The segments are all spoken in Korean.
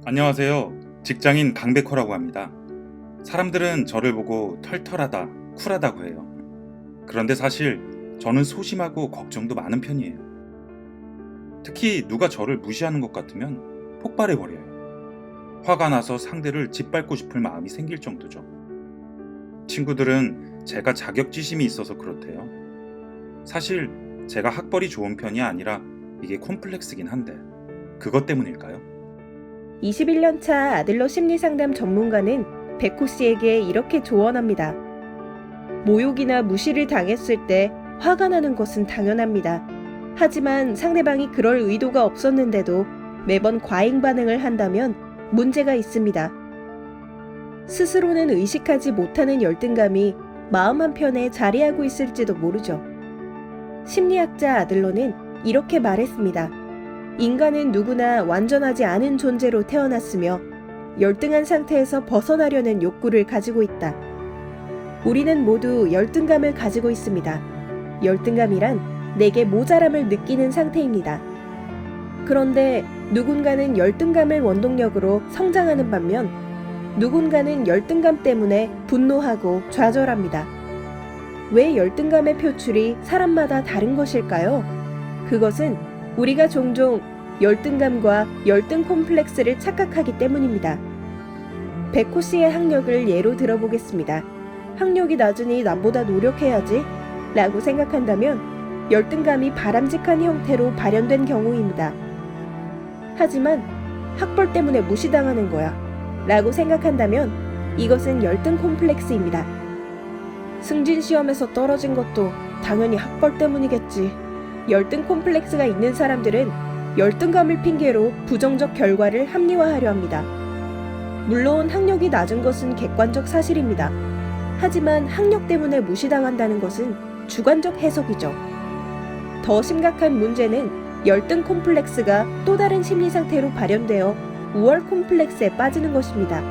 안녕하세요. 직장인 강백호라고 합니다. 사람들은 저를 보고 털털하다, 쿨하다고 해요. 그런데 사실 저는 소심하고 걱정도 많은 편이에요. 특히 누가 저를 무시하는 것 같으면 폭발해버려요. 화가 나서 상대를 짓밟고 싶을 마음이 생길 정도죠. 친구들은 제가 자격지심이 있어서 그렇대요. 사실 제가 학벌이 좋은 편이 아니라 이게 콤플렉스긴 한데 그것 때문일까요? 21년 차 아들러 심리상담 전문가는 백호 씨에게 이렇게 조언합니다. 모욕이나 무시를 당했을 때 화가 나는 것은 당연합니다. 하지만 상대방이 그럴 의도가 없었는데도 매번 과잉 반응을 한다면 문제가 있습니다. 스스로는 의식하지 못하는 열등감이 마음 한편에 자리하고 있을지도 모르죠. 심리학자 아들러는 이렇게 말했습니다. 인간은 누구나 완전하지 않은 존재로 태어났으며 열등한 상태에서 벗어나려는 욕구를 가지고 있다. 우리는 모두 열등감을 가지고 있습니다. 열등감이란 내게 모자람을 느끼는 상태입니다. 그런데 누군가는 열등감을 원동력으로 성장하는 반면 누군가는 열등감 때문에 분노하고 좌절합니다. 왜 열등감의 표출이 사람마다 다른 것일까요? 그것은 우리가 종종 열등감과 열등 콤플렉스를 착각하기 때문입니다. 백호 씨의 학력을 예로 들어보겠습니다. 학력이 낮으니 남보다 노력해야지 라고 생각한다면 열등감이 바람직한 형태로 발현된 경우입니다. 하지만 학벌 때문에 무시당하는 거야 라고 생각한다면 이것은 열등 콤플렉스입니다. 승진 시험에서 떨어진 것도 당연히 학벌 때문이겠지. 열등 콤플렉스가 있는 사람들은 열등감을 핑계로 부정적 결과를 합리화하려 합니다. 물론 학력이 낮은 것은 객관적 사실입니다. 하지만 학력 때문에 무시당한다는 것은 주관적 해석이죠. 더 심각한 문제는 열등 콤플렉스가 또 다른 심리 상태로 발현되어 우월 콤플렉스에 빠지는 것입니다.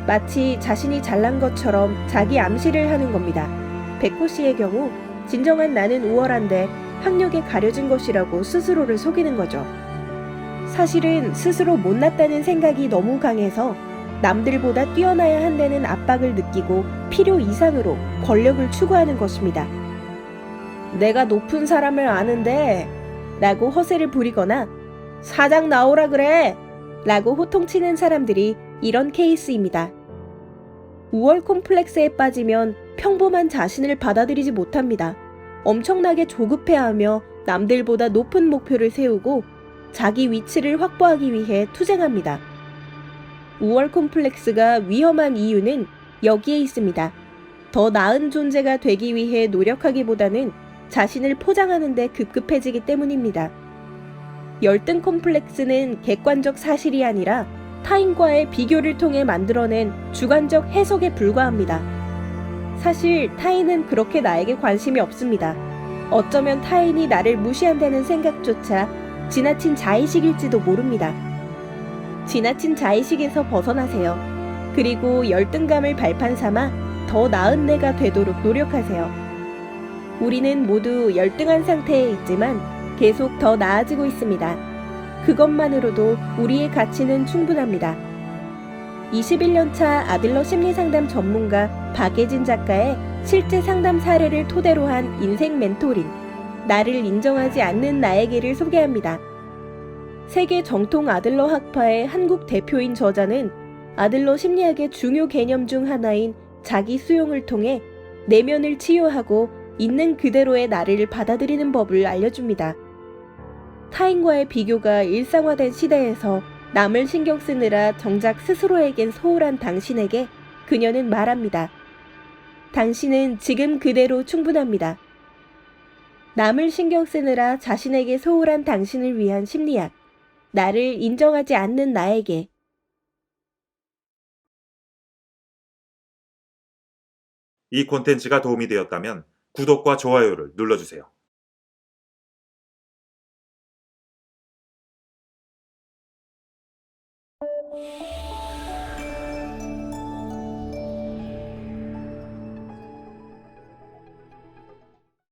마치 자신이 잘난 것처럼 자기 암시를 하는 겁니다. 백호 씨의 경우 진정한 나는 우월한데 학력에 가려진 것이라고 스스로를 속이는 거죠. 사실은 스스로 못났다는 생각이 너무 강해서 남들보다 뛰어나야 한다는 압박을 느끼고 필요 이상으로 권력을 추구하는 것입니다. 내가 높은 사람을 아는데 라고 허세를 부리거나 사장 나오라 그래 라고 호통치는 사람들이 이런 케이스입니다. 우월 콤플렉스에 빠지면 평범한 자신을 받아들이지 못합니다. 엄청나게 조급해하며 남들보다 높은 목표를 세우고 자기 위치를 확보하기 위해 투쟁합니다. 우월 콤플렉스가 위험한 이유는 여기에 있습니다. 더 나은 존재가 되기 위해 노력하기보다는 자신을 포장하는 데 급급해지기 때문입니다. 열등 콤플렉스는 객관적 사실이 아니라 타인과의 비교를 통해 만들어낸 주관적 해석에 불과합니다. 사실 타인은 그렇게 나에게 관심이 없습니다. 어쩌면 타인이 나를 무시한다는 생각조차 지나친 자의식일지도 모릅니다. 지나친 자의식에서 벗어나세요. 그리고 열등감을 발판 삼아 더 나은 내가 되도록 노력하세요. 우리는 모두 열등한 상태에 있지만 계속 더 나아지고 있습니다. 그것만으로도 우리의 가치는 충분합니다. 21년 차 아들러 심리상담 전문가 박예진 작가의 실제 상담 사례를 토대로 한 인생 멘토링, 나를 인정하지 않는 나에게를 소개합니다. 세계 정통 아들러 학파의 한국 대표인 저자는 아들러 심리학의 중요 개념 중 하나인 자기 수용을 통해 내면을 치유하고 있는 그대로의 나를 받아들이는 법을 알려줍니다. 타인과의 비교가 일상화된 시대에서 남을 신경 쓰느라 정작 스스로에겐 소홀한 당신에게 그녀는 말합니다. 당신은 지금 그대로 충분합니다. 남을 신경 쓰느라 자신에게 소홀한 당신을 위한 심리학, 나를 인정하지 않는 나에게. 이 콘텐츠가 도움이 되었다면 구독과 좋아요를 눌러주세요.